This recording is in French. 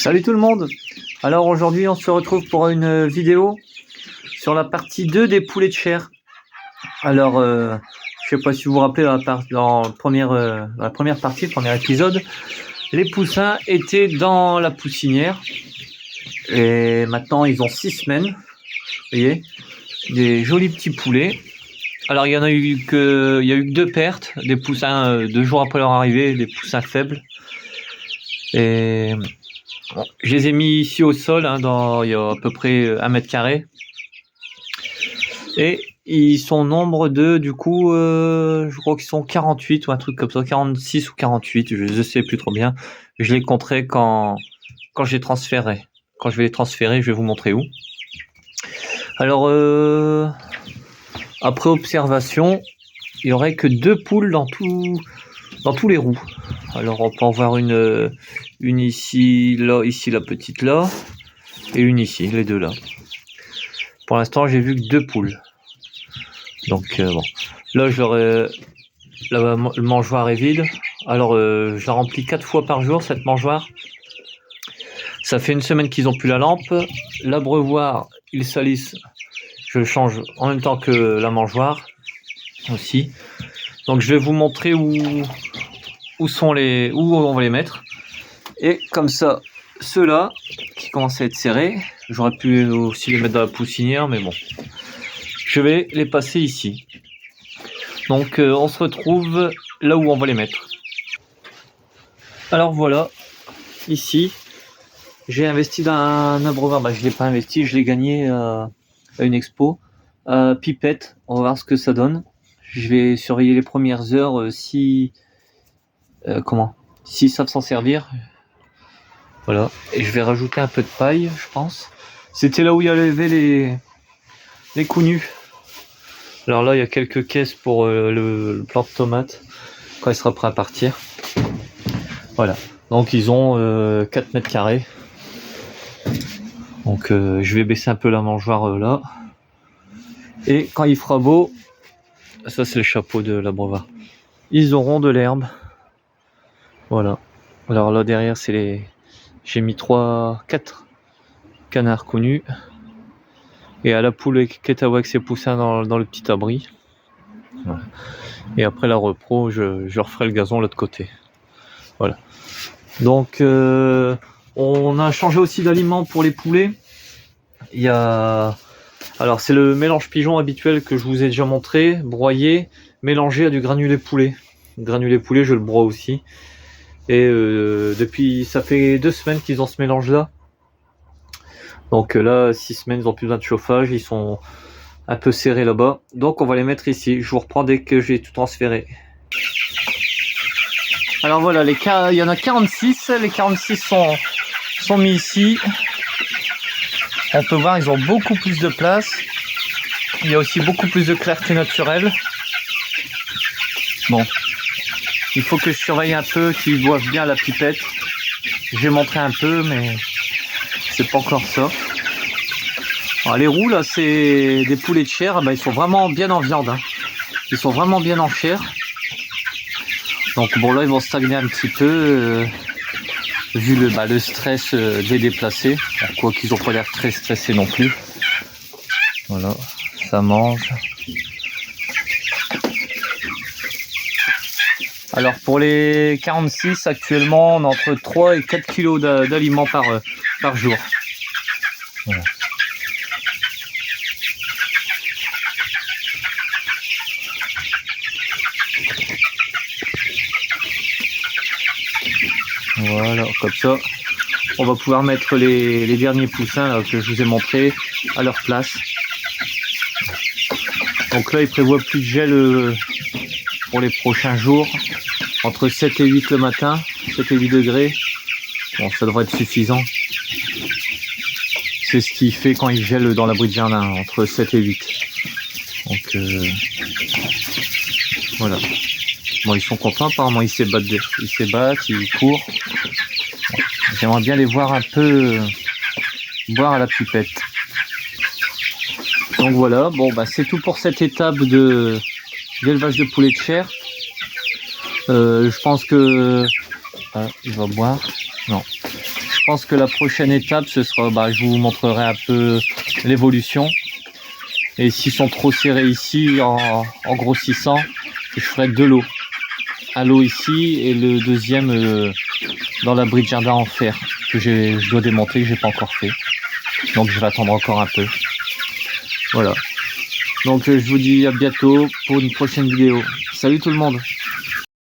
Salut tout le monde. Alors aujourd'hui on se retrouve pour une vidéo sur la partie 2 des poulets de chair. Alors je sais pas si vous vous rappelez dans la première partie, le premier épisode, les poussins étaient dans la poussinière et maintenant ils ont 6 semaines. Vous voyez, des jolis petits poulets. Alors il y a eu que 2 pertes, des poussins 2 jours après leur arrivée, des poussins faibles. Et bon, je les ai mis ici au sol, il y a à peu près 1 mètre carré. Et ils sont nombre de, du coup, je crois qu'ils sont 48 ou un truc comme ça, 46 ou 48, je ne sais plus trop bien. Je les compterai quand je les transférerai. Quand je vais les transférer, je vais vous montrer où. Alors, après observation, il n'y aurait que 2 poules dans tous les roux. Alors, on peut en voir une ici, là, ici, la petite là, et une ici, les deux là. Pour l'instant, j'ai vu que 2 poules. Donc bon, là le mangeoire est vide. Alors je la remplis 4 fois par jour cette mangeoire. Ça fait 1 semaine qu'ils ont plus la lampe. L'abreuvoir, ils salissent. Je le change en même temps que la mangeoire aussi. Donc je vais vous montrer où on va les mettre. Et comme ça, ceux-là qui commencent à être serrés, j'aurais pu aussi les mettre dans la poussinière, mais bon. Je vais les passer ici. Donc on se retrouve là où on va les mettre. Alors voilà, ici, j'ai investi dans un abreuvoir. Je ne l'ai pas investi, je l'ai gagné à une expo. Pipette, on va voir ce que ça donne. Je vais surveiller les premières heures s'ils savent s'en servir. Voilà, et je vais rajouter un peu de paille, je pense. C'était là où il y avait les coups nus. Alors là, il y a quelques caisses pour le plant de tomate quand il sera prêt à partir. Voilà. Donc ils ont 4 mètres carrés. Donc je vais baisser un peu la mangeoire là. Et quand il fera beau, ça c'est le chapeau de l'abreuvoir, ils auront de l'herbe. Voilà. Alors là derrière j'ai mis 4 canards connus. Et à la poule qui est avec ses poussins dans le petit abri. Voilà. Et après la repro, je referai le gazon de l'autre côté. Voilà. Donc on a changé aussi d'aliments pour les poulets. Alors c'est le mélange pigeon habituel que je vous ai déjà montré, broyé, mélangé à du granulé poulet. Le granulé poulet, je le broie aussi. Et ça fait 2 semaines qu'ils ont ce mélange là. Donc là, 6 semaines, ils n'ont plus besoin de chauffage, ils sont un peu serrés là-bas. Donc on va les mettre ici. Je vous reprends dès que j'ai tout transféré. Alors voilà, il y en a 46. Les 46 sont mis ici. On peut voir, ils ont beaucoup plus de place. Il y a aussi beaucoup plus de clarté naturelle. Bon, il faut que je surveille un peu qu'ils boivent bien la pipette. J'ai montré un peu, mais c'est pas encore ça. Alors, les roux là, c'est des poulets de chair. Ils sont vraiment bien en viande. Ils sont vraiment bien en chair. Donc bon, là ils vont stagner un petit peu vu le stress des déplacés. Quoi qu'ils n'ont pas l'air très stressés non plus. Voilà, ça mange. Alors pour les 46, actuellement on a entre 3 et 4 kg d'aliments par jour. Voilà. Voilà, comme ça, on va pouvoir mettre les derniers poussins là, que je vous ai montré à leur place. Donc là, il prévoit plus de gel pour les prochains jours, entre 7 et 8 le matin, 7 et 8 degrés. Bon, ça devrait être suffisant. C'est ce qu'il fait quand il gèle dans l'abri de jardin, entre 7 et 8. Donc voilà. Bon, ils sont contents, apparemment ils s'ébattent, ils courent. J'aimerais bien les voir un peu boire à la pipette. Donc voilà, bon c'est tout pour cette étape d'élevage de poulets de chair. Je pense que il va boire. Non. pense que la prochaine étape, ce sera, je vous montrerai un peu l'évolution. Et s'ils sont trop serrés ici, en grossissant, je ferai 2 lots. Un lot ici et le deuxième dans l'abri de jardin en fer que je dois démonter, que j'ai pas encore fait. Donc je vais attendre encore un peu. Voilà. Donc je vous dis à bientôt pour une prochaine vidéo. Salut tout le monde!